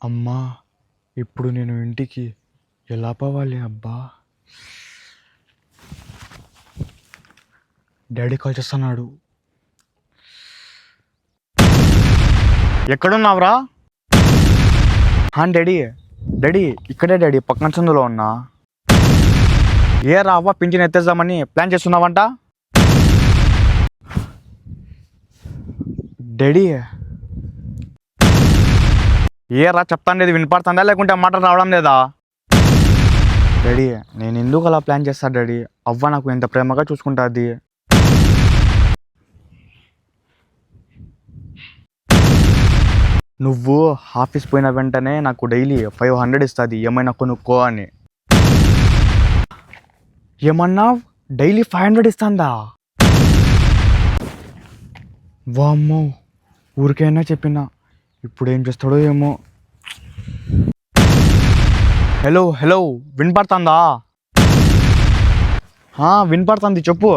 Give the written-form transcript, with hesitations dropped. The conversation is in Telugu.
అమ్మా, ఇప్పుడు నేను ఇంటికి ఎలా పోవాలి అబ్బా? డాడీ కాల్ చేస్తున్నాడు. ఎక్కడున్నావురా? డాడీ డాడీ ఇక్కడే డాడీ, పక్కన చందులో ఉన్నా. ఏ రావా, పింఛన్ ఎత్తేద్దామని ప్లాన్ చేస్తున్నావంట డాడీ? ఏ రా, చెప్తాండేది వినపడుతుందా లేకుంటే మాటలు రావడం లేదా? డాడీ, నేను ఎందుకు అలా ప్లాన్ చేస్తా డాడీ? అవ్వ నాకు ఎంత ప్రేమగా చూసుకుంటుంది. నువ్వు ఆఫీస్ పోయిన వెంటనే నాకు డైలీ 500 ఇస్తుంది ఏమైనా కొనుక్కో అని. ఏమన్నావు? డైలీ 500 ఇస్తుందా? వామ్మో, ఊరికైనా చెప్పినా, ఇప్పుడు ఏం చేస్తాడో ఏమో. హలో హలో, వినపడుతుందా? వినపడుతుంది, చెప్పు.